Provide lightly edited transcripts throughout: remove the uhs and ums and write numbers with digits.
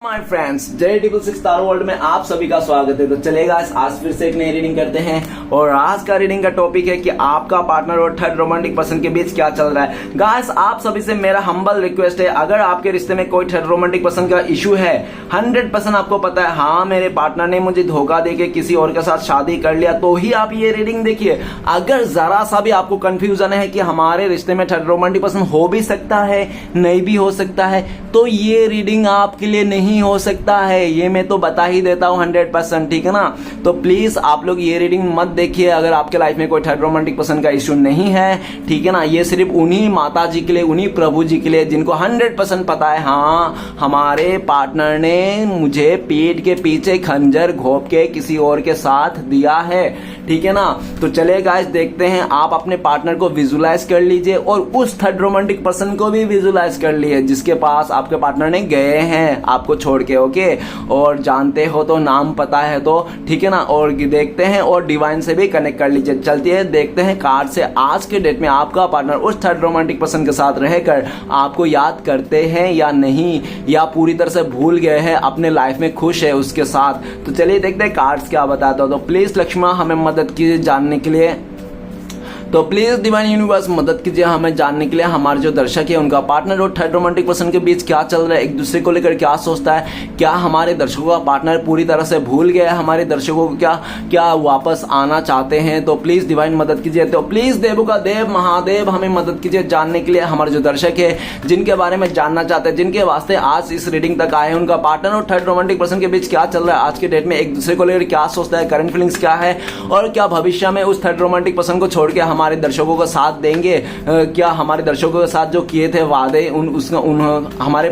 My friends J66 taro world में आप सभी का स्वागत है। तो चलेगा आज फिर से एक नई रीडिंग करते हैं और आज का रीडिंग का टॉपिक है कि आपका पार्टनर और थर्ड रोमांटिक पर्सन के बीच क्या चल रहा है। गाइस आप सभी से मेरा हम्बल रिक्वेस्ट है, अगर आपके रिश्ते में कोई थर्ड रोमांटिक पर्सन का इशू है, 100% आपको पता है हाँ मेरे पार्टनर ने मुझे धोखा देके किसी और के साथ शादी कर लिया, तो ही आप ये रीडिंग देखिए। अगर जरा सा भी आपको कंफ्यूजन है कि हमारे रिश्ते में थर्ड रोमांटिक पर्सन हो भी सकता है नहीं भी हो सकता है, तो ये रीडिंग आपके लिए नहीं हो सकता है, ये मैं तो बता ही देता हूँ 100%, ठीक है ना। तो प्लीज आप लोग ये रीडिंग मत देखिए अगर आपके लाइफ में कोई थर्ड रोमांटिक पर्सन का इश्यू नहीं है, ठीक है ना। ये सिर्फ उन्हीं माता जी के लिए, उन्हीं प्रभु जी के लिए जिनको 100% पता है हाँ हमारे पार्टनर ने मुझे पीठ के पीछे खंजर घोंप के किसी और के साथ दिया है, ठीक है ना। तो चलिए गाइस देखते हैं, आप अपने पार्टनर को विजुलाइज कर लीजिए और उस थर्ड रोमांटिक पर्सन को भी विजुलाइज कर लीजिए जिसके पास आपके पार्टनर ने गए हैं आपको छोड़ के, ओके। और जानते हो तो, नाम पता है तो, ठीक है ना। और देखते हैं और डिवाइन से भी कनेक्ट कर लीजिए। चलती है देखते हैं कार्ड से आज के डेट में आपका पार्टनर उस थर्ड रोमांटिक पर्सन के साथ रहकर आपको याद करते हैं या नहीं, या पूरी तरह से भूल गए हैं, अपने लाइफ में खुश है उसके साथ। तो चलिए देखते हैं कार्ड्स क्या बताता हो। तो प्लीज लक्ष्मण हमें मदद कीजिए जानने के लिए। तो प्लीज डिवाइन यूनिवर्स मदद कीजिए हमें जानने के लिए हमारे जो दर्शक है उनका पार्टनर और थर्ड रोमांटिक पर्सन के बीच क्या चल रहा है, एक दूसरे को लेकर क्या सोचता है, क्या हमारे दर्शकों का पार्टनर पूरी तरह से भूल गया है, हमारे दर्शकों को क्या वापस आना चाहते हैं। तो प्लीज डिवाइन मदद कीजिए। तो प्लीज देवों का देव महादेव हमें मदद कीजिए जानने के लिए हमारे जो दर्शक है जिनके बारे में जानना चाहते हैं, जिनके वास्ते आज इस रीडिंग तक आए हैं, उनका पार्टनर और थर्ड रोमांटिक पर्सन के बीच क्या चल रहा है आज के डेट में, एक दूसरे को लेकर क्या सोचता है, करंट फीलिंग्स क्या है, और क्या भविष्य में उस थर्ड रोमांटिक पर्सन को छोड़ के हमारे दर्शकों को साथ देंगे, क्या हमारे दर्शकों के साथ जो किए थे वादे हमारे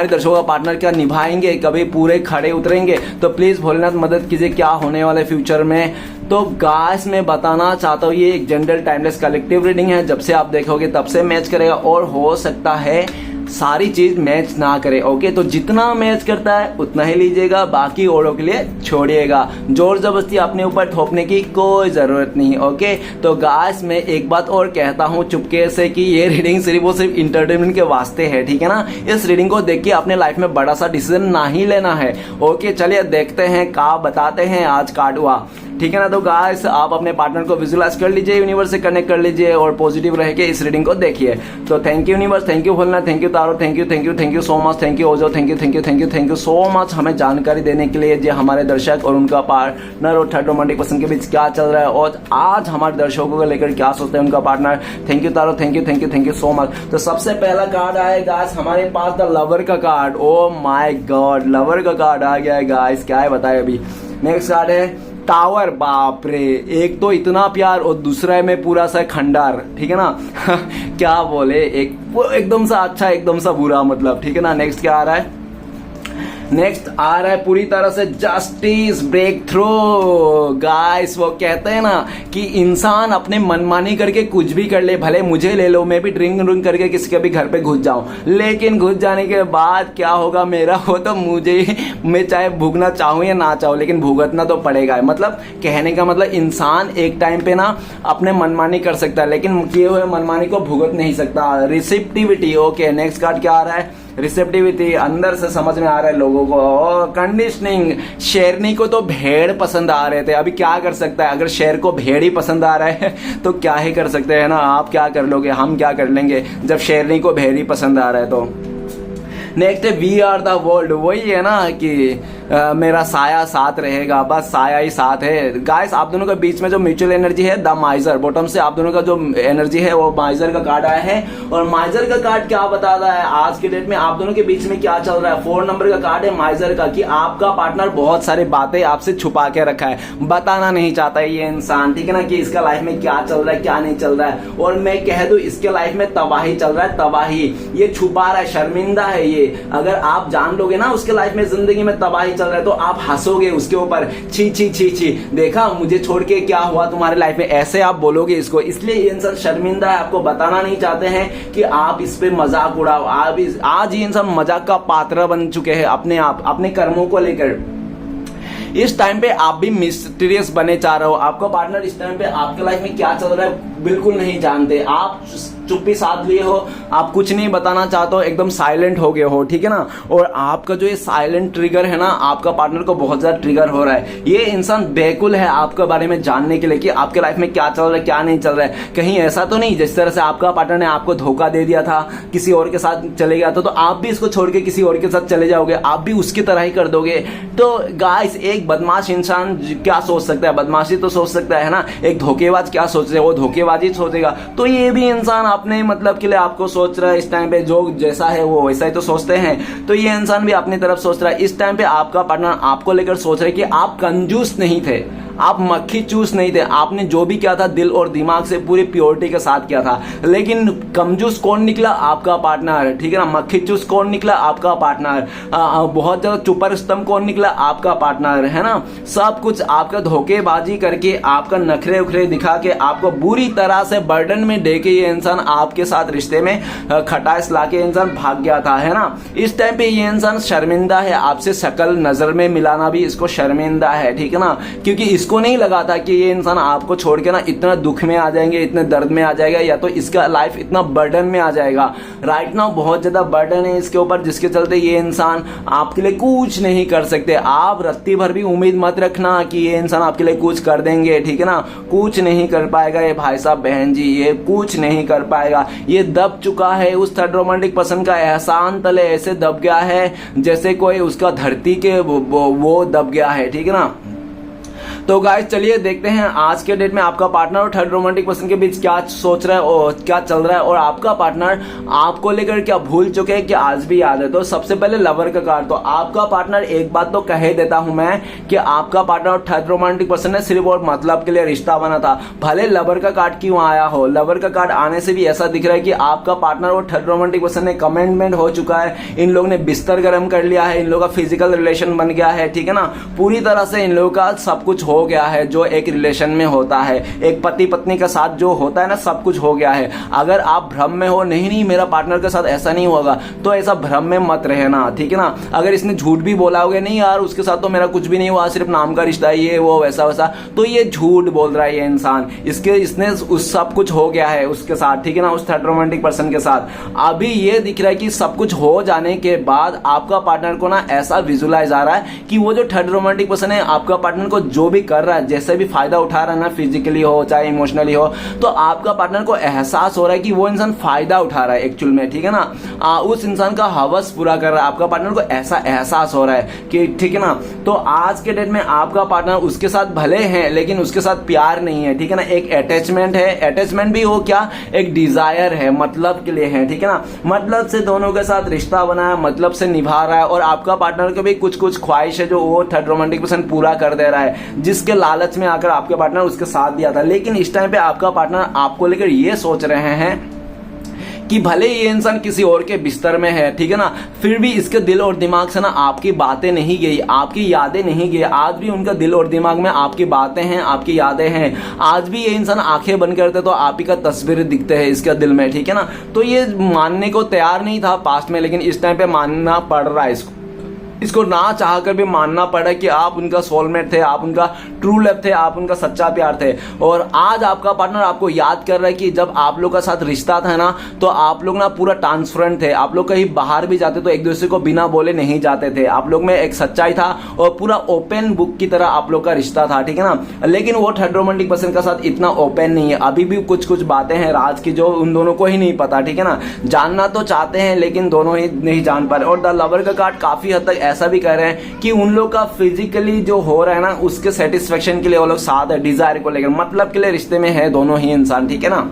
दर्शकों का पार्टनर क्या निभाएंगे, कभी पूरे खड़े उतरेंगे। तो प्लीज भोलेनाथ मदद कीजिए क्या होने वाले फ्यूचर में। तो गाइस मैं बताना चाहता हूँ ये एक जनरल टाइमलेस कलेक्टिव रीडिंग है, जब से आप देखोगे तब से मैच करेगा और हो सकता है सारी चीज मैच ना करे, ओके। तो जितना मैच करता है उतना ही लीजिएगा, बाकी औरों के लिए छोड़िएगा, जोर जबरदस्ती अपने ऊपर थोपने की कोई जरूरत नहीं, ओके। तो गाइस मैं एक बात और कहता हूँ चुपके से कि ये रीडिंग सिर्फ और सिर्फ इंटरटेनमेंट के वास्ते है, ठीक है ना। इस रीडिंग को देख के अपने लाइफ में बड़ा सा डिसीजन ना ही लेना है, ओके। चलिए देखते हैं क्या बताते हैं आज कार्ड हुआ, ठीक है ना। तो गाइस आप अपने पार्टनर को विजुलाइज कर लीजिए, यूनिवर्स से कनेक्ट कर लीजिए और पॉजिटिव रह के इस रीडिंग को देखिए। तो thank you universe, thank you Bholenath, thank you tarot, thank you so much, thank you Ojo, thank you so much हमें जानकारी देने के लिए जो हमारे दर्शक और उनका पार्टनर और थर्ड रोमांटिक पर्सन के बीच क्या चल रहा है और आज हमारे दर्शकों को लेकर क्या सोचते हैं उनका partner. Thank you tarot, thank you so much. तो सबसे पहला कार्ड आया गाइस हमारे पास द लवर का card. Oh my God, lover का कार्ड आ गया है गाइस, क्या है बताए अभी। नेक्स्ट कार्ड है टावर। बाप रे, एक तो इतना प्यार और दूसरा में पूरा सा खंडार, ठीक है ना। क्या बोले, एक वो एकदम सा अच्छा एकदम सा बुरा, मतलब, ठीक है ना। नेक्स्ट क्या आ रहा है, नेक्स्ट आ रहा है पूरी तरह से जस्टिस ब्रेक थ्रू। गाइस वो कहते हैं ना कि इंसान अपने मनमानी करके कुछ भी कर ले, भले मुझे ले लो, मैं भी ड्रिंक करके किसी के भी घर पे घुस जाऊं, लेकिन घुस जाने के बाद क्या होगा मेरा, हो तो मुझे, मैं चाहे भुगतना चाहूं या ना चाहूं लेकिन भुगतना तो पड़ेगा। मतलब कहने का मतलब इंसान एक टाइम पे ना अपने मनमानी कर सकता है लेकिन किए हुए मनमानी को भुगत नहीं सकता। Receptivity, okay. नेक्स्ट कार्ड क्या आ रहा है, रिसेप्टिविटी, अंदर से समझ में आ रहा है लोगों को। कंडीशनिंग, शेरनी को तो भेड़ पसंद आ रहे थे, अभी क्या कर सकता है, अगर शेर को भेड़ ही पसंद आ रहा है तो क्या ही कर सकते हैं ना। आप क्या कर लोगे, हम क्या कर लेंगे जब शेरनी को भेड़ ही पसंद आ रहा है। तो नेक्स्ट है वी आर द वर्ल्ड। वही है ना कि मेरा साया साथ रहेगा, बस साया ही साथ है। गाइस आप दोनों के बीच में जो म्यूचुअल एनर्जी है द माइजर, बॉटम से आप दोनों का जो एनर्जी है वो माइजर का कार्ड आया है। और माइजर का कार्ड क्या बताता है आज के डेट में आप दोनों के बीच में क्या चल रहा है। 4 नंबर का कार्ड है माइजर का, कि आपका पार्टनर बहुत सारी बातें आपसे छुपा के रखा है, बताना नहीं चाहता है ये इंसान, ठीक है ना, कि इसका लाइफ में क्या चल रहा है क्या नहीं चल रहा है। और मैं कह दूं इसके लाइफ में तबाही चल रहा है, तबाही, ये छुपा रहा है, शर्मिंदा है ये। अगर आप जान लोगे ना उसके लाइफ में जिंदगी में तबाही चल रहा है तो आप हंसोगे उसके ऊपर, छी छी छी छी, देखा मुझे छोड़ के क्या हुआ तुम्हारे लाइफ में, ऐसे आप बोलोगे इसको। इसलिए ये इंसान शर्मिंदा है, आपको बताना नहीं चाहते हैं कि आप इस पे मजाक उड़ाओ। आज ये इंसान मजाक का पात्र बन चुके हैं अपने आप, अपने कर्मों को लेकर। इस टाइम पे आप भी मिस्टीरियस बने चाह रहे हो, आपका पार्टनर इस टाइम पे आपके लाइफ में क्या चल रहा है बिल्कुल नहीं जानते, आप चुप्पी साध लिए हो, आप कुछ नहीं बताना चाहते हो, एकदम साइलेंट हो गए हो, ठीक है ना। और आपका जो ये साइलेंट ट्रिगर है ना, आपका पार्टनर को बहुत ज्यादा ट्रिगर हो रहा है। ये इंसान बेकुल है आपके बारे में जानने के लिए कि आपके लाइफ में क्या चल रहा है क्या नहीं चल रहा है। कहीं ऐसा तो नहीं जिस तरह से आपका पार्टनर ने आपको धोखा दे दिया था, किसी और के साथ चले गया था, तो आप भी इसको छोड़ के किसी और के साथ चले जाओगे, आप भी उसकी तरह ही कर दोगे। तो गाइस, एक बदमाश इंसान क्या सोच सकता है, बदमाशी तो सोच सकता है ना। एक धोखेबाज क्या सोच रहे, वो धोखेबाजी सोचेगा। तो ये भी इंसान अपने मतलब के लिए आपको सोच रहा है इस टाइम पे, जो जैसा है वो वैसा ही तो सोचते हैं। तो ये इंसान भी अपनी तरफ सोच रहा है। इस टाइम पे आपका पार्टनर आपको लेकर सोच रहा है कि आप कंजूस नहीं थे, आप मक्खी चूस नहीं थे, आपने जो भी किया था दिल और दिमाग से पूरी प्योरिटी के साथ किया था। लेकिन कंजूस कौन निकला, आपका पार्टनर, ठीक है ना। मक्खी चूस कौन निकला, आपका पार्टनर। बहुत ज्यादा चुपर स्तंभ कौन निकला, आपका पार्टनर, है ना। सब कुछ आपका धोखेबाजी करके, आपका नखरे उखरे दिखा के, आपको बुरी तरह से बर्डन में दे के ये इंसान आपके साथ रिश्ते में खटास ला के इंसान भाग गया था, है ना। इस टाइम पे ये इंसान शर्मिंदा है, आपसे शक्ल नजर में मिलाना भी इसको शर्मिंदा है, ठीक है ना। क्योंकि इसको नहीं लगा था कि ये इंसान आपको छोड़ के ना इतना दुख में आ जाएंगे, इतने दर्द में आ जाएगा, या तो इसका लाइफ इतना बर्डन में आ जाएगा। राइट नाउ बहुत ज्यादा बर्डन है इसके ऊपर, जिसके चलते ये इंसान आपके लिए कुछ नहीं कर सकते। आप रत्ती भर भी उम्मीद मत रखना कि ये इंसान आपके लिए कुछ कर देंगे, ठीक है ना। कुछ नहीं कर पाएगा ये भाई साहब बहन जी, ये कुछ नहीं कर पाएगा। ये दब चुका है उस थर्ड रोमांटिक पर्सन का एहसान तले, ऐसे दब गया है जैसे कोई उसका धरती के वो दब गया है, ठीक है ना। तो गाइस चलिए देखते हैं आज के डेट में आपका पार्टनर और थर्ड रोमांटिक पर्सन के बीच क्या सोच रहा है और क्या चल रहा है, और आपका पार्टनर आपको लेकर क्या भूल चुके हैं कि आज भी याद है। तो सबसे पहले लवर का कार्ड। तो आपका पार्टनर, एक बात तो कह देता हूं मैं कि आपका पार्टनर और थर्ड रोमांटिक पर्सन ने सिर्फ और मतलब के लिए रिश्ता बना था। भले लवर का कार्ड क्यों आया हो, लवर का कार्ड आने से भी ऐसा दिख रहा है कि आपका पार्टनर और थर्ड रोमांटिक पर्सन ने कमिटमेंट हो चुका है, इन लोग ने बिस्तर गर्म कर लिया है, इन लोगों का फिजिकल रिलेशन बन गया है, ठीक है ना। पूरी तरह से इन लोगों का सब कुछ हो गया है जो एक रिलेशन में होता है, एक पति पत्नी के साथ जो होता है ना, सब कुछ हो गया है। अगर आप भ्रम में हो, नहीं मेरा पार्टनर के साथ ऐसा नहीं होगा, तो ऐसा भ्रम में मत रहना, ठीक है ना। अगर इसने झूठ भी बोला होगा, नहीं यार उसके साथ तो मेरा कुछ भी नहीं हुआ, सिर्फ नाम का रिश्ता है, ये वो वैसा वैसा, तो ये झूठ बोल रहा है ये इंसान। इसने उस सब कुछ हो गया है उसके साथ, ठीक है ना, उस थर्ड रोमांटिक पर्सन के साथ। अभी ये दिख रहा है कि सब कुछ हो जाने के बाद आपका पार्टनर को ना ऐसा विजुलाइज आ रहा है कि वो जो थर्ड रोमांटिक पर्सन है आपका पार्टनर को जो भी कर रहा है, जैसे भी फायदा उठा रहा है ना, फिजिकली हो चाहे इमोशनली हो, तो आपका पार्टनर को एहसास हो रहा है कि वो इंसान फायदा उठा रहा है एक्चुअल में, ठीक है ना। उस इंसान का हवस पूरा कर रहा है, आपका पार्टनर को ऐसा एहसास हो रहा है कि, ठीक है ना। तो आज के डेट में आपका पार्टनर उसके साथ भले हैं लेकिन उसके साथ प्यार नहीं है, ठीक है ना। एक अटैचमेंट है, अटैचमेंट भी हो क्या, एक डिजायर है, मतलब के लिए है, ठीक है ना। मतलब से दोनों के साथ रिश्ता बना है, मतलब से निभा रहा है, और आपका पार्टनर को भी कुछ कुछ ख्वाहिश है जो वो थर्ड रोमांटिक पर्सन पूरा कर दे रहा है, जिसके लालच में आकर आपके पार्टनर उसके साथ दिया था। लेकिन इस टाइम पे आपका पार्टनर आपको लेकर ये सोच रहे हैं कि भले ये इंसान किसी और के बिस्तर में है, ठीक है ना, फिर भी इसके दिल और दिमाग से ना आपकी बातें नहीं गई, आपकी यादें नहीं गई। आज भी उनका दिल और दिमाग में आपकी बातें हैं, आपकी यादें हैं। आज भी ये इंसान आंखें बंद करते तो आप ही का तस्वीर दिखते हैं इसके दिल में, ठीक है ना। तो ये मानने को तैयार नहीं था पास्ट में, लेकिन इस टाइम पे मानना पड़ रहा है इसको ना चाहकर भी मानना पड़ा कि आप उनका सोलमेट थे, आप उनका ट्रू लव थे, आप उनका सच्चा प्यार थे। और आज आपका पार्टनर आपको याद कर रहा है कि जब आप लोग का साथ रिश्ता था ना, तो आप लोग ना पूरा ट्रांसपेरेंट थे, आप लोग कहीं बाहर भी जाते तो एक दूसरे को बिना बोले नहीं जाते थे, आप लोग में एक सच्चाई था और पूरा ओपन बुक की तरह आप लोग का रिश्ता था, ठीक है ना। लेकिन वो थर्ड रोमांटिक पर्सन का साथ इतना ओपन नहीं है, अभी भी कुछ कुछ बातें हैं राज की जो उन दोनों को ही नहीं पता, ठीक है ना। जानना तो चाहते हैं लेकिन दोनों ही नहीं जान पा रहे। और द लवर का कार्ड काफी हद तक ऐसा भी कह रहे हैं कि उन लोग का फिजिकली जो हो रहा है ना, उसके सेटिस्फेक्शन के लिए वो लोग साथ है, डिजायर को लेकर, मतलब के लिए रिश्ते में है दोनों ही इंसान, ठीक है ना।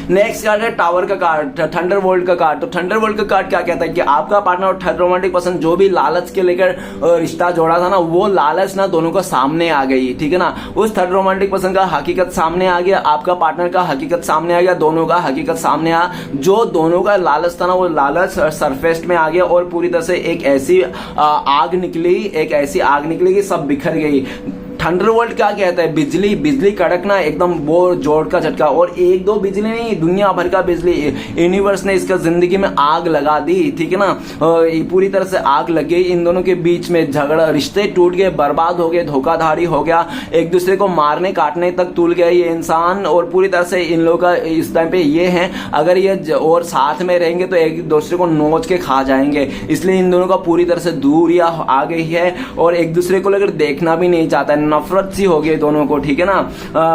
नेक्स्ट कार्ड है टावर का कार्ड, थंडरबोल्ट का कार्ड। तो थंडरबोल्ट का कार्ड क्या कहता है कि आपका पार्टनर और थर्ड रोमांटिक पर्सन जो भी लालच के लेकर रिश्ता जोड़ा था ना, वो लालच ना दोनों को सामने आ गई, ठीक है ना। उस थर्ड रोमांटिक पर्सन का हकीकत सामने आ गया, आपका पार्टनर का हकीकत सामने आ गया, दोनों का हकीकत सामने आ, जो दोनों का लालच था ना, वो लालच सरफेस में आ गया और पूरी तरह से एक ऐसी आग निकली कि सब बिखर गई। थंडरबोल्ट क्या कहता है, बिजली, बिजली कड़कना, एकदम वो जोर का झटका। और एक दो बिजली नहीं, दुनिया भर का बिजली, यूनिवर्स ने इसका जिंदगी में आग लगा दी, ठीक है ना, पूरी तरह से आग लग गई। इन दोनों के बीच में झगड़ा, रिश्ते टूट गए, बर्बाद हो गए, धोखाधड़ी हो गया, एक दूसरे को मारने काटने तक तुल गए ये इंसान। और पूरी तरह से इन लोगों का इस टाइम पे ये है, अगर ये और साथ में रहेंगे तो एक दूसरे को नोच के खा जाएंगे। इसलिए इन दोनों का पूरी तरह से दूरियां आ गई है और एक दूसरे को लेकर देखना भी नहीं चाहता है, नफरत सी हो गई दोनों को, ठीक है ना।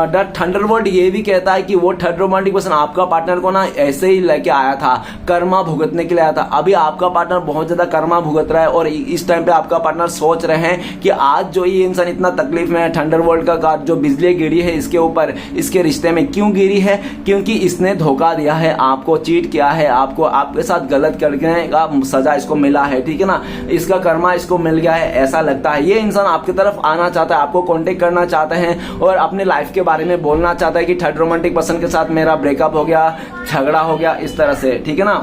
द थंडरबोल्ट ये भी कहता है कि वो थर्ड रोमांटिक पर्सन आपका पार्टनर को ना ऐसे ही लेके आया था, कर्मा भुगतने के लिए आया था। अभी आपका पार्टनर बहुत ज्यादा कर्मा भुगत रहा है और इस टाइम पे आपका पार्टनर सोच रहे हैं कि आज जो ये इंसान इतना तकलीफ में है, थंडरबोल्ट का कार जो बिजली गिरी है इसके ऊपर, इसके रिश्ते में क्यों गिरी है, क्योंकि इसने धोखा दिया है, आपको चीट किया है, आपको आपके साथ गलत करने का सजा इसको मिला है, ठीक है ना, इसका कर्मा इसको मिल गया है, ऐसा लगता है। ये इंसान आपकी तरफ आना चाहता है, आपको कांटेक्ट करना चाहते हैं और अपने लाइफ के बारे में बोलना चाहता है कि थर्ड रोमांटिक पर्सन के साथ मेरा ब्रेकअप हो गया, झगड़ा हो गया, इस तरह से, ठीक है ना।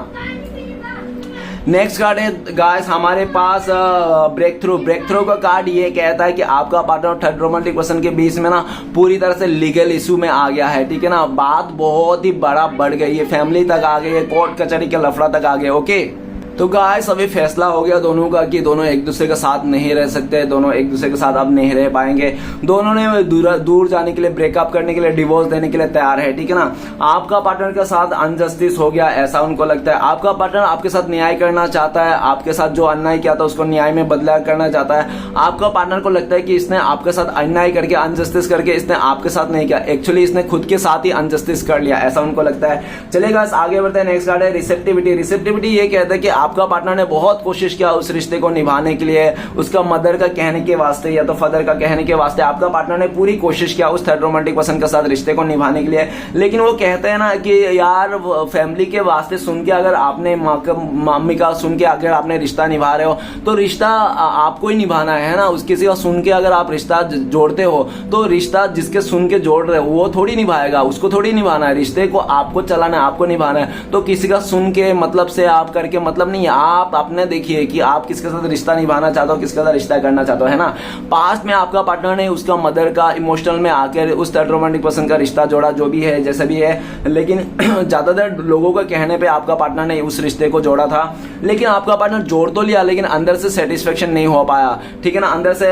नेक्स्ट कार्ड है गाइस हमारे पास ब्रेक थ्रू का कार्ड ये कहता है कि आपका पार्टनर और थर्ड रोमांटिक पर्सन के बीच में ना पूरी तरह से लीगल इशू में आ गया है, ठीक है ना, बात बहुत ही बड़ा बढ़ गई है, फैमिली तक आ गई है, कोर्ट कचहरी के लफड़ा तक आ गए। ओके, तो गाइस अभी फैसला हो गया दोनों का कि दोनों एक दूसरे के साथ नहीं रह सकते, दोनों एक दूसरे के साथ अब नहीं रह पाएंगे, दोनों ने दूर जाने के लिए, ब्रेकअप करने के लिए, डिवोर्स देने के लिए तैयार है, ठीक है ना। आपका पार्टनर के साथ अनजस्टिस हो गया ऐसा उनको लगता है, आपका पार्टनर आपके साथ न्याय करना चाहता है, आपके साथ जो अन्याय किया था उसको न्याय में बदला करना चाहता है। आपका पार्टनर को लगता है कि इसने आपके साथ अन्याय करके, अनजस्टिस करके इसने आपके साथ नहीं किया, एक्चुअली इसने खुद के साथ ही अनजस्टिस कर लिया, ऐसा उनको लगता है। चलेगा आगे बढ़ते हैं। नेक्स्ट कार्ड है रिसेप्टिविटी। रिसेप्टिविटी ये कहता है कि आपका पार्टनर ने बहुत कोशिश किया उस रिश्ते को निभाने के लिए, उसका मदर का कहने के वास्ते या तो फादर का कहने के वास्ते आपका पार्टनर ने पूरी कोशिश किया उस थर्ड रोमांटिक पर्सन के साथ रिश्ते को निभाने के लिए, लेकिन वो कहते हैं ना कि यार फैमिली के वास्ते सुन के, अगर आपने मम्मी का सुन के अगर आपने रिश्ता निभा रहे हो तो रिश्ता आपको ही निभाना है ना, उस किसी का सुन के अगर आप रिश्ता जोड़ते हो तो रिश्ता जिसके सुन के जोड़ रहे हो वो थोड़ी निभाएगा, उसको थोड़ी निभाना है, रिश्ते को आपको चलाना है, आपको निभाना है। तो किसी का सुन के मतलब से आप करके मतलब नहीं है, आप अपने देखिए कि आप किसके साथ रिश्ता निभाना चाहते हो, किसके साथ रिश्ता करना चाहते हो, है ना। पास्ट में आपका पार्टनर ने उसका मदर का इमोशनल में आकर उस थर्ड रोमांटिक पर्सन का रिश्ता जोड़ा, जो भी है जैसा भी है, लेकिन ज्यादातर लोगों के कहने पे आपका पार्टनर ने उस रिश्ते को जोड़ा था, लेकिन आपका पार्टनर जोड़ तो लिया लेकिन अंदर से सेटिस्फेक्शन नहीं हो पाया, ठीक है ना, अंदर से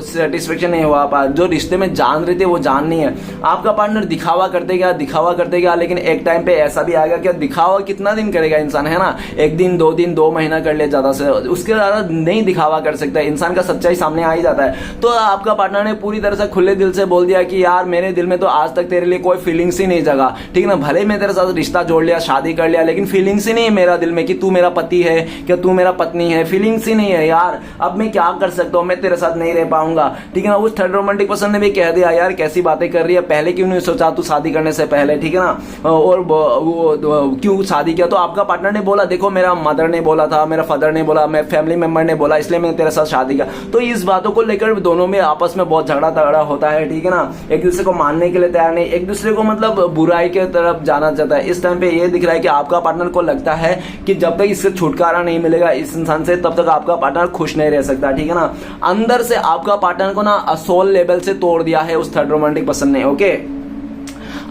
सेटिस्फेक्शन नहीं हुआ पाया, जो रिश्ते में जान रहे थे वो जान नहीं है। आपका पार्टनर दिखावा करते गया, लेकिन एक टाइम पे ऐसा भी आएगा कि दिखावा कितना दिन करेगा इंसान, है ना, एक दिन 2 दिन 2 महीना कर ले, ज्यादा से उसके ज्यादा नहीं दिखावा कर सकता है, इंसान का सच्चाई सामने आ ही जाता है। तो आपका पार्टनर ने पूरी तरह से खुले दिल से बोल दिया कि यार मेरे दिल में तो आज तक तेरे लिए कोई फीलिंग्स ही नहीं जगा, ठीक है ना, भले मैं तेरे साथ रिश्ता जोड़ लिया, शादी कर लिया, लेकिन फीलिंग्स ही नहीं है मेरा दिल में कि तू मेरा पति है, क्या तू मेरा पत्नी है, फीलिंग्स ही नहीं है यार, अब मैं क्या कर सकता हूँ, मैं तेरे साथ नहीं रह पाऊंगा, ठीक है ना। उस थर्ड रोमांटिक पर्सन ने भी कह दिया यार कैसी बातें कर रही है, पहले क्यों नहीं सोचा तू शादी करने से पहले, ठीक है ना, और वो क्यों शादी किया। तो आपका पार्टनर ने बोला देखो मेरा मदर ने बोला था, मेरा फादर ने बोला, मैं फैमिली मेंबर ने बोला, इसलिए मैंने तेरे साथ शादी किया। तो इस बातों को लेकर दोनों में आपस में बहुत झगड़ा तगड़ा होता है, ठीक है ना, एक दूसरे को मानने के लिए तैयार नहीं, एक दूसरे को मतलब बुराई के तरफ जाना चाहता है। इस टाइम पे ये दिख रहा है कि आपका पार्टनर को लगता है कि जब तक इससे छुटकारा नहीं मिलेगा इस इंसान से, तब तक आपका पार्टनर खुश नहीं रह सकता, ठीक है ना। अंदर से आपका पार्टनर को ना सोल लेवल से तोड़ दिया है उस थर्ड रोमांटिक पर्सन ने। ओके,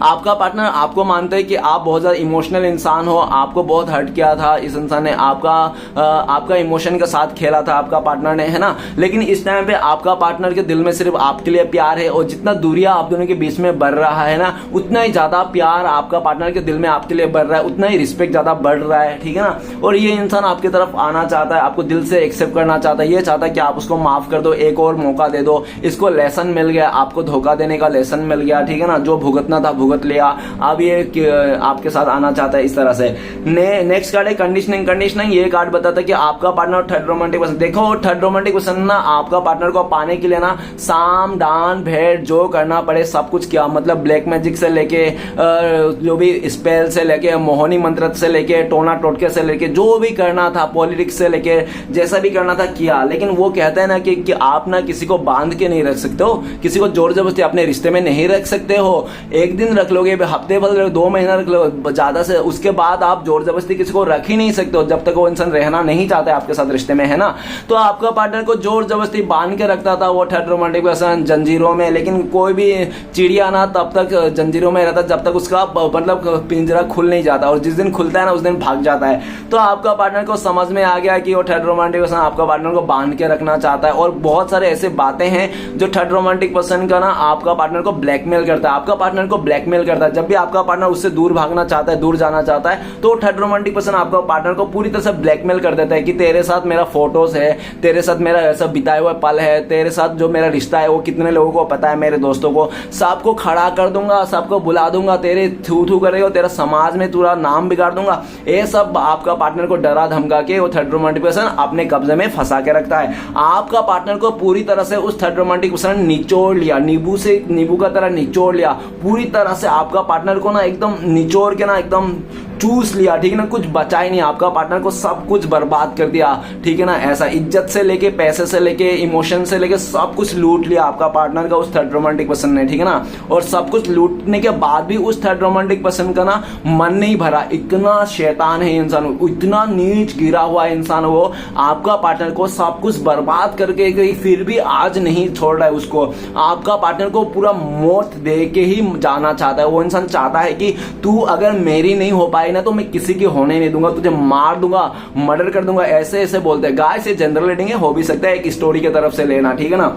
आपका पार्टनर आपको मानता है कि आप बहुत ज्यादा इमोशनल इंसान हो, आपको बहुत हर्ट किया था इस इंसान ने, आपका इमोशन के साथ खेला था आपका पार्टनर ने, है ना, लेकिन इस टाइम पे आपका पार्टनर के दिल में सिर्फ आपके लिए प्यार है, और जितना दूरियां आप दोनों के बीच में बढ़ रहा है ना, उतना ही ज्यादा प्यार आपका पार्टनर के दिल में आपके लिए बढ़ रहा है, उतना ही रिस्पेक्ट ज्यादा बढ़ रहा है, ठीक है ना। और ये इंसान आपकी तरफ आना चाहता है, आपको दिल से एक्सेप्ट करना चाहता है, ये चाहता है कि आप उसको माफ कर दो, एक और मौका दे दो, इसको लेसन मिल गया, आपको धोखा देने का लेसन मिल गया, ठीक है ना, जो भुगतना था भुगत लिया, अब ये आपके साथ आना चाहता है इस तरह से। नेक्स्ट कार्ड है कंडीशनिंग। ये कार्ड बताता है कि आपका पार्टनर थर्ड रोमांटिक पर्सन, देखो थर्ड रोमांटिक पर्सन ना आपका पार्टनर को पाने के लिए ना साम दान भेंट जो करना पड़े सब कुछ किया, मतलब ब्लैक मैजिक से लेके जो भी स्पेल से लेके, मोहनी मंत्र से लेके, टोना टोटके से लेके, जो भी करना था, पॉलिटिक्स से लेके, जैसा भी करना था किया, लेकिन वो कहता है ना कि आप ना किसी को बांध के नहीं रख सकते हो, किसी को जोर जबरदस्ती अपने रिश्ते में नहीं रख सकते हो, एक दिन रख लोगे, हफ्ते भर 2 महीना रख लो ज्यादा से, उसके बाद आप जोर जबरदस्ती किसी को रख ही नहीं सकते हो जब तक वो इंसान रहना नहीं चाहता है आपके साथ रिश्ते में, है ना। तो आपका पार्टनर को जोर जबरदस्ती बांध के रखता था वो थर्ड रोमांटिक पर्सन जंजीरों में, लेकिन कोई भी चिड़िया ना तब तक जंजीरों में रहता जब तक उसका मतलब पिंजरा खुल नहीं जाता, और जिस दिन खुलता है ना उस दिन भाग जाता है। तो आपका पार्टनर को समझ में आ गया कि वो थर्ड रोमांटिक पर्सन आपका पार्टनर को बांध के रखना चाहता है, और बहुत सारे ऐसे बातें हैं जो थर्ड रोमांटिक पर्सन का ना आपका पार्टनर को ब्लैकमेल करता है, आपका पार्टनर को ब्लैकमेल करता है। जब भी आपका पार्टनर उससे दूर भागना चाहता है, दूर जाना चाहता है, तो थर्ड रोमांटिक पर्सन आपका पार्टनर को पूरी तरह से ब्लैकमेल कर देता है कि तेरे साथ मेरा फोटोज है, तेरे साथ मेरा ऐसा बिताए हुआ पल है, तेरे साथ जो मेरा रिश्ता है वो कितने लोगों को पता है, मेरे दोस्तों को सबको खड़ा कर दूंगा, सबको बुला दूंगा, तेरे थू थू करेगा, तेरा समाज में पूरा नाम बिगाड़ दूंगा। ये सब आपका पार्टनर को डरा धमका के वो थर्ड रोमांटिक पर्सन अपने कब्जे में फंसा के रखता है। आपका पार्टनर को पूरी तरह से उस थर्ड रोमांटिक पर्सन निचोड़ लिया, नींबू का तरह निचोड़ लिया पूरी तरह से, आपका पार्टनर को ना एकदम निचोड़ के ना एकदम चूस लिया, ठीक है ना, कुछ बचा ही नहीं, आपका पार्टनर को सब कुछ बर्बाद कर दिया, ठीक है ना। ऐसा इज्जत से लेके, पैसे से लेके, इमोशन से लेके सब कुछ लूट लिया आपका पार्टनर का उस थर्ड रोमांटिक पर्सन ने, ठीक है ना। और सब कुछ लूटने के बाद भी उस थर्ड रोमांटिक पर्सन का ना मन नहीं भरा, इतना शैतान है इंसान, इतना नीच गिरा हुआ इंसान वो, आपका पार्टनर को सब कुछ बर्बाद करके गई फिर भी आज नहीं छोड़ रहा है उसको। आपका पार्टनर को पूरा मौत दे के ही जाना चाहता है। वो इंसान चाहता है कि तू अगर मेरी नहीं हो पाई ना तो मैं किसी की होने नहीं दूंगा, तुझे मार दूंगा, मर्डर कर दूंगा, ऐसे ऐसे बोलते हैं। गाइस ये जनरल रीडिंग है, हो भी सकता है एक स्टोरी की तरफ से लेना, ठीक है ना।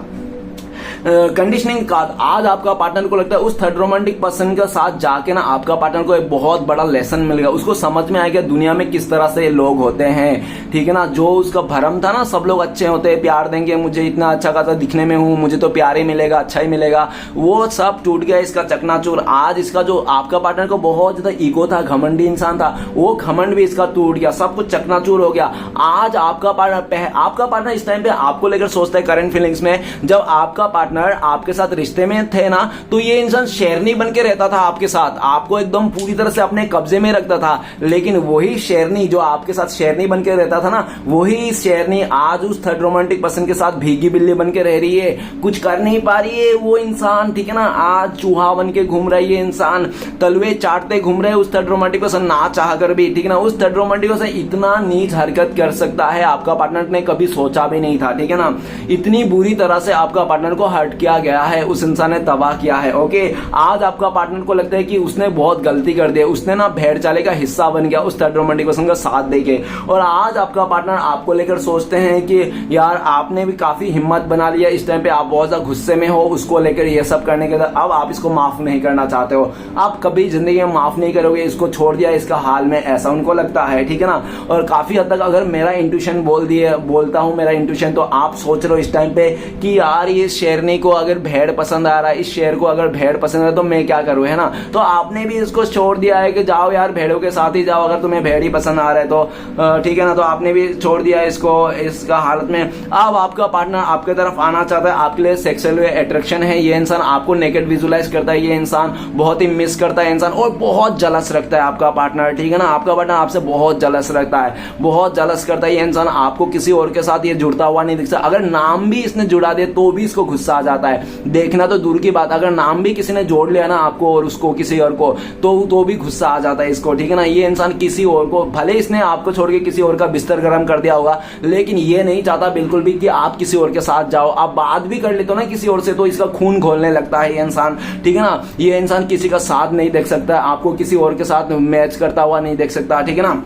कंडीशनिंग का आज आपका पार्टनर को लगता है उस थर्ड रोमांटिक पर्सन के साथ जाके ना आपका पार्टनर को एक बहुत बड़ा लेसन मिलेगा, उसको समझ में आएगा दुनिया में किस तरह से लोग होते हैं, ठीक है ना। जो उसका भरम था ना सब लोग अच्छे होते हैं, प्यार देंगे, मुझे इतना अच्छा खासा दिखने में हूं, मुझे तो प्यार ही मिलेगा, अच्छा ही मिलेगा, वो सब टूट गया इसका चकनाचूर। आज इसका जो आपका पार्टनर को बहुत ज्यादा ईगो था, घमंडी इंसान था, वो घमंड भी इसका टूट गया, सब कुछ चकनाचूर हो गया। आज आपका पार्टनर इस टाइम पे आपको लेकर सोचता है करंट फीलिंग्स में, जब आपका पार्टनर आपके साथ रिश्ते में थे ना तो ये इंसान शेरनी बन के रहता था आपके साथ, आपको एकदम पूरी तरह से अपने कब्जे में रखता था। लेकिन वही शेरनी जो आपके साथ शेरनी बन के रहता था ना, वही शेरनी आज उस थर्ड रोमांटिक पर्सन के साथ भीगी बिल्ली बन के रह रही है, कुछ कर नहीं पा रही है वो इंसान, ठीक है ना। आज चूहा बन के घूम रही है इंसान, तलवे चाटते घूम रहे उस थर्ड रोमांटिक पर्सन ना चाह कर भी, ठीक है ना। उस थर्ड रोमांटिक पर्सन इतना नीच हरकत कर सकता है आपका पार्टनर ने कभी सोचा भी नहीं था, ठीक है ना। इतनी बुरी तरह से आपका पार्टनर को हर्ट किया गया है, उस इंसान ने तबाह किया है। ओके, आज आपका पार्टनर को लगता है कि उसने बहुत गलती कर दी, उसने ना भेड़ चाले का हिस्सा बन गया उस थर्ड रोमांटिक पर्सन का साथ देके। और आज आपका पार्टनर आपको लेकर सोचते हैं कि यार आपने भी काफी हिम्मत बना लिया, इस टाइम पे आप बहुत ज्यादा गुस्से में हो उसको लेकर ये सब करने के बाद, अब आप इसको माफ नहीं करना चाहते हो, आप कभी जिंदगी में माफ नहीं करोगे, इसको छोड़ दिया इसका हाल में, ऐसा उनको लगता है, ठीक है ना। और काफी हद तक अगर मेरा इंट्यूशन बोलता हूं मेरा इंट्यूशन, तो आप सोच रहे हो इस टाइम पे कि यार ये शेरनी को अगर भेड़ पसंद आ रहा है, इस शेर को अगर भेड़ पसंद है तो मैं क्या करूं, है ना। तो आपने भी इसको छोड़ दिया है कि जाओ यार भेड़ों के साथ ही जाओ, अगर तुम्हें भेड़ ही पसंद आ रहा है तो, ठीक है ना। तो आपने भी छोड़ दिया इसको इसका हालत में। अब आपका पार्टनर आपके तरफ आना चाहता है, आपके लिए सेक्सुअल अट्रैक्शन है, ये इंसान आपको नेकेड विजुअलाइज करता है, ये इंसान बहुत ही मिस करता है इंसान, और बहुत जलस रखता है आपका पार्टनर, ठीक है ना। आपका पार्टनर आपसे बहुत जलस रखता है, बहुत जलस करता है ये इंसान, आपको किसी और के साथ ये जुड़ता हुआ नहीं दिखता। अगर नाम भी इसने जुड़ा दिया तो भी इसको गुस्सा आ जाता है, देखना तो दूर की बात, अगर नाम भी किसी ने जोड़ लिया ना आपको और उसको किसी और को, तो भी गुस्सा आ जाता है इसको, ठीक है ना। ये इंसान किसी और को, भले इसने आपको छोड़ के किसी और का बिस्तर गर्म कर दिया होगा, लेकिन ये नहीं चाहता बिल्कुल भी कि आप किसी और के साथ जाओ। आप बात भी कर लेते हो ना किसी और से तो इसका खून खोलने लगता है ये इंसान, ठीक है ना। ये इंसान किसी का साथ नहीं देख सकता, आपको किसी और के साथ मैच करता हुआ नहीं देख सकता, ठीक है ना।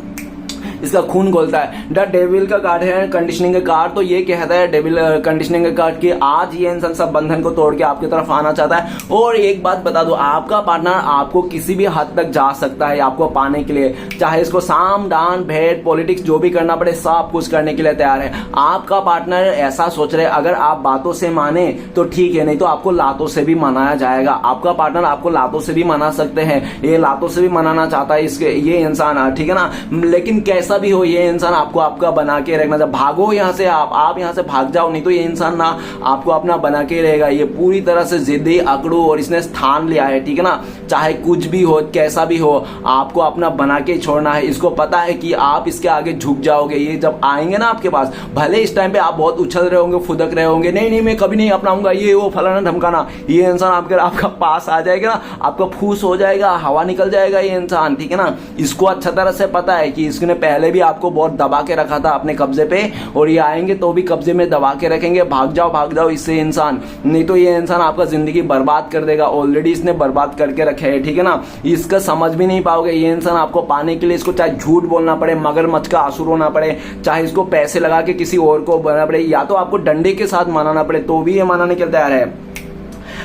इसका खून खोलता है। द डेविल का कार्ड है, कंडीशनिंग का कार्ड, तो ये कहता है डेविल कंडीशनिंग का कार्ड कि आज ये इंसान सब बंधन को तोड़ के आपकी तरफ आना चाहता है। और एक बात बता दो, आपका पार्टनर आपको किसी भी हद तक जा सकता है आपको पाने के लिए, चाहे इसको साम दान भेंट पॉलिटिक्स जो भी करना पड़े सब कुछ करने के लिए तैयार है। आपका पार्टनर ऐसा सोच रहे अगर आप बातों से माने तो ठीक है, नहीं तो आपको लातों से भी मनाया जाएगा। आपका पार्टनर आपको लातों से भी मना सकते हैं, ये लातों से भी मनाना चाहता है इसके ये इंसान, ठीक है ना। लेकिन कैसा कैसा भी हो ये इंसान आपको आपका बना के रखना चाहिए। भागो यहाँ से, आप यहाँ से भाग जाओ, नहीं तो ये इंसान ना आपको अपना बना के रहेगा। ये पूरी तरह से जिद्दी, अकड़ू और इसने स्थान लिया है, ठीक है ना। चाहे कुछ भी हो, कैसा भी हो, आपको अपना बना के छोड़ना है। इसको पता है कि आप इसके आगे झुक जाओगे। ये जब आएंगे ना आपके पास, भले इस टाइम पे आप बहुत उछल रहे होंगे, फुदक रहे होंगे, नहीं नहीं मैं कभी नहीं अपनाऊंगा, ये वो फलाना धमकाना, ये इंसान आपका पास आ जाएगा ना, आपका फूस हो जाएगा, हवा निकल जाएगा ये इंसान, ठीक है ना। इसको अच्छा तरह से पता है कि इसने पहले भी आपको बहुत दबा के रखा था अपने कब्जे पे, और ये आएंगे तो भी कब्जे में दबा के रखेंगे। भाग जाओ इससे इंसान, नहीं तो ये इंसान आपका जिंदगी बर्बाद कर देगा। ऑलरेडी इसने बर्बाद करके रखे है, ठीक है ना। इसका समझ भी नहीं पाओगे। ये इंसान आपको पाने के लिए इसको चाहे झूठ बोलना पड़े, मगरमच्छ का आंसू रोना पड़े, चाहे इसको पैसे लगा के किसी और को बनाना पड़े, या तो आपको डंडे के साथ मनाना पड़े, तो भी ये मनाने के लिए तैयार है।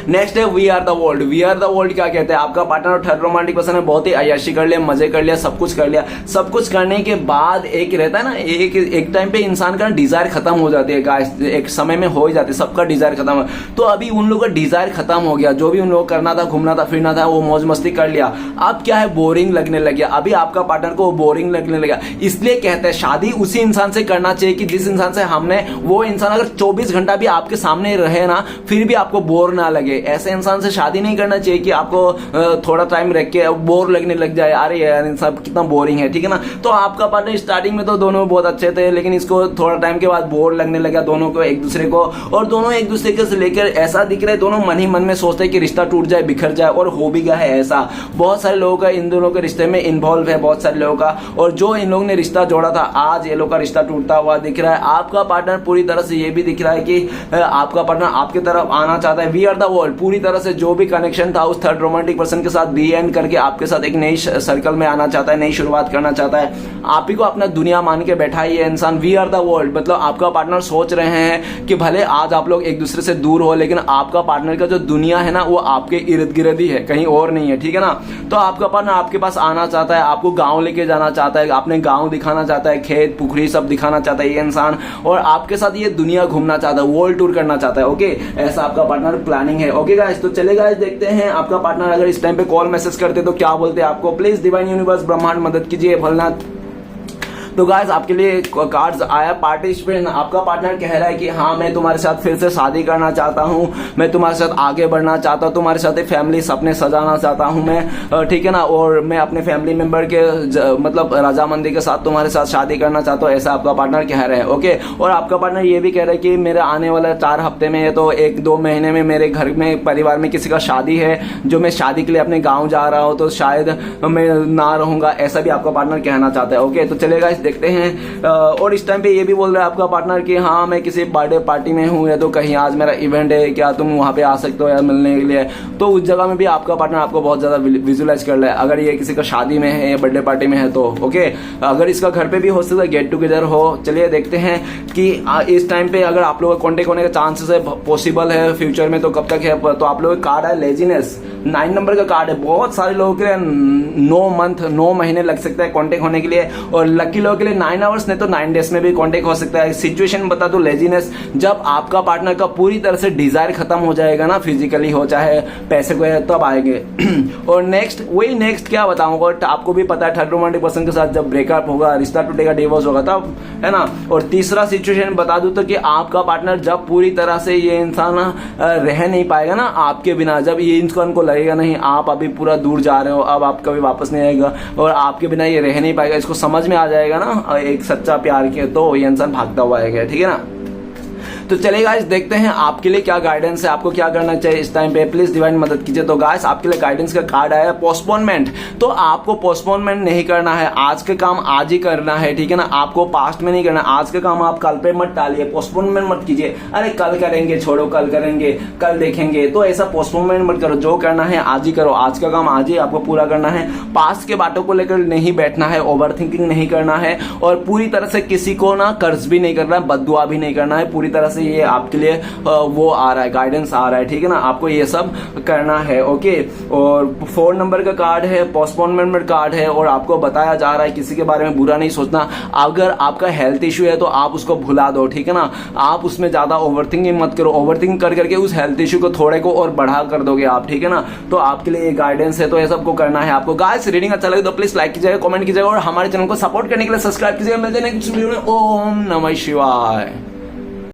नेक्स्ट है we are the world. We are the world क्या कहते हैं? आपका पार्टनर और थर्ड रोमांटिक पर्सन ने बहुत ही अय्याशी कर लिया, मजे कर लिया, सब कुछ कर लिया। सब कुछ करने के बाद एक रहता है ना, एक टाइम पे इंसान का डिजायर खत्म हो जाती है गाइस, एक समय में हो ही जाती है, सबका डिजायर खत्म हो। तो अभी उन लोगों का डिजायर खत्म हो गया, जो भी उन लोगों को करना था, घूमना था, फिरना था, वो मौज मस्ती कर लिया। अब क्या है, बोरिंग लगने लग गया। अभी आपका पार्टनर को बोरिंग लगने लगा, इसलिए कहते हैं शादी उसी इंसान से करना चाहिए कि जिस इंसान से हमने, वो इंसान अगर 24 घंटा भी आपके सामने रहे ना, फिर भी आपको बोर ना लगे। ऐसे इंसान से शादी नहीं करना चाहिए कि आपको थोड़ा टाइम रख के बोर लगने लग जाए, अरे यार इंसान कितना बोरिंग है, ठीक है ना। तो आपका पार्टनर स्टार्टिंग में तो दोनों बहुत अच्छे थे, लेकिन इसको थोड़ा टाइम के बाद बोर लगने लगा दोनों को, एक दूसरे को, और दोनों एक दूसरे के से लेकर ऐसा दिख रहे, दोनों मन ही मन में सोचते हैं कि रिश्ता टूट जाए, बिखर जाए, और हो भी गया है ऐसा। बहुत सारे लोगों का इन दोनों के रिश्ते में इन्वॉल्व है, बहुत सारे लोगों का, और जो इन लोगों ने रिश्ता जोड़ा था, आज ये लोग का रिश्ता टूटता हुआ दिख रहा है। आपका पार्टनर पूरी तरह से ये भी दिख रहा है कि आपका पार्टनर आपकी तरफ आना चाहता है। वी आर द वर्ल्ड, पूरी तरह से जो भी कनेक्शन था उस थर्ड रोमांटिक पर्सन के साथ री एंड करके आपके साथ एक नई सर्कल में आना चाहता है, नई शुरुआत करना चाहता है। आप ही को अपना दुनिया मान के बैठा है ये इंसान। वी आर द वर्ल्ड मतलब आपका पार्टनर सोच रहे हैं कि भले आज आप लोग एक दूसरे से दूर हो, लेकिन आपका पार्टनर का जो दुनिया है ना, वो आपके इर्द गिर्द ही है, कहीं और नहीं है, ठीक है ना। तो आपका पार्टनर आपके पास आना चाहता है, आपको गाँव लेके जाना चाहता है, अपने गाँव दिखाना चाहता है, खेत पुखरी सब दिखाना चाहता है ये इंसान, और आपके साथ ये दुनिया घूमना चाहता है, वर्ल्ड टूर करना चाहता है। ओके, ऐसा आपका पार्टनर प्लानिंग है। ओके गाइस, तो चले गाइस देखते हैं आपका पार्टनर अगर इस टाइम पे कॉल मैसेज करते तो क्या बोलते हैं आपको। प्लीज डिवाइन यूनिवर्स ब्रह्मांड मदद कीजिए भोलेनाथ। तो गाइस आपके लिए कार्ड्स आया पार्टिसिपेंट। आपका पार्टनर कह रहा है कि हाँ मैं तुम्हारे साथ फिर से शादी करना चाहता हूँ, मैं तुम्हारे साथ आगे बढ़ना चाहता हूँ, तुम्हारे साथ एक फैमिली सपने सजाना चाहता हूँ मैं, ठीक है ना, और मैं अपने फैमिली मेंबर के मतलब रजामंदी के साथ तुम्हारे साथ शादी करना चाहता हूँ, ऐसा आपका पार्टनर कह रहे हैं। ओके, और आपका पार्टनर ये भी कह रहा है कि मेरे आने वाले 4 हफ्ते में तो 1-2 महीने में मेरे घर में परिवार में किसी का शादी है, जो मैं शादी के लिए अपने गाँव जा रहा हूँ, तो शायद मैं ना रहूंगा, ऐसा भी आपका पार्टनर कहना चाहता है। ओके, तो चलेगा देखते हैं। और इस टाइम पे ये भी बोल रहा है आपका पार्टनर कि हाँ मैं किसी बर्थडे पार्टी में हूँ, या तो कहीं आज मेरा इवेंट है, क्या तुम वहाँ पे आ सकते हो या मिलने के लिए। तो उस जगह में भी आपका पार्टनर आपको बहुत ज़्यादा विजुलाइज कर रहा है, अगर ये किसी का शादी में है या बर्थडे पार्टी में है तो। ओके, अगर इसका घर पे भी हो सकता है गेट टुगेदर हो। चलिए देखते हैं कि इस टाइम पे अगर आप लोगों का कॉन्टेक्ट होने का चांसेस है, पॉसिबल है फ्यूचर में, तो कब तक है। तो आप लोगों का कार्ड है लेजीनेस, 9 नंबर का कार्ड है। बहुत सारे लोगों के लिए 9 महीने लग सकता है कॉन्टेक्ट होने के लिए, और लकी लोगों के लिए 9 आवर्स नहीं तो 9 डेज में भी कॉन्टेक्ट हो सकता है। सिचुएशन बता दो लेजीनेस, जब आपका पार्टनर का पूरी तरह से डिजायर खत्म हो जाएगा ना, फिजिकली हो चाहे पैसे को, तब आएंगे। और नेक्स्ट क्या बताऊंगा, आपको भी पता है थर्ड रोमांटिक पर्सन के साथ जब ब्रेकअप होगा, रिश्ता टूटेगा, डिवोर्स होगा तब, है ना। और तीसरा सिचुएशन बता दूं तो कि आपका पार्टनर जब पूरी तरह से ये इंसान रह नहीं पाएगा ना आपके बिना, जब ये इंसान को लगेगा नहीं आप अभी पूरा दूर जा रहे हो, अब आप कभी वापस नहीं आएगा और आपके बिना ये रह नहीं पाएगा, इसको समझ में आ जाएगा ना एक सच्चा प्यार के, तो ये इंसान भागता हुआ आएगा, ठीक है ना। तो चलिए गाइस देखते हैं आपके लिए क्या गाइडेंस है, आपको क्या करना चाहिए इस टाइम पे, प्लीज डिवाइन मदद कीजिए। तो गाइस आपके लिए गाइडेंस का कार्ड आया है पोस्टपोनमेंट। तो आपको पोस्टपोनमेंट नहीं करना है, आज के काम आज ही करना है, ठीक है ना। आपको पास्ट में नहीं करना, आज के काम आप कल पे मत टालिए, पोस्टपोनमेंट मत कीजिए, अरे कल करेंगे, छोड़ो कल करेंगे, कल देखेंगे, तो ऐसा पोस्टपोनमेंट मत करो। जो करना है आज ही करो, आज का काम आज ही आपको पूरा करना है। पास्ट के बातों को लेकर नहीं बैठना है, ओवर थिंकिंग नहीं करना है, और पूरी तरह से किसी को ना कर्ज भी नहीं करना है, बद्दुआ भी नहीं करना है, पूरी तरह से से ये आपके लिए वो आ रहा है, गाइडेंस आ रहा है, ठीक है ना। आपको ये सब करना है, ओके। और 4 नंबर का कार्ड है, पोस्टपोनमेंट कार्ड है, और आपको बताया जा रहा है किसी के बारे में बुरा नहीं सोचना। अगर आपका हेल्थ इश्यू है तो आप उसको भुला दो, ठीक है ना। आप उसमें ज्यादा ओवरथिंकिंग मत करो, ओवरथिंक कर करके उस हेल्थ इश्यू को थोड़े को और बढ़ा कर दोगे आप, ठीक है ना। तो आपके लिए गाइडेंस है, तो ये सबको करना है आपको। गाइस रीडिंग अच्छा लगे तो प्लीज लाइक कीजिएगा, कमेंट कीजिएगा, और हमारे चैनल को सपोर्ट करने के लिए सब्सक्राइब कीजिएगा। मिलते हैं नेक्स्ट वीडियो में। ओम नमः शिवाय।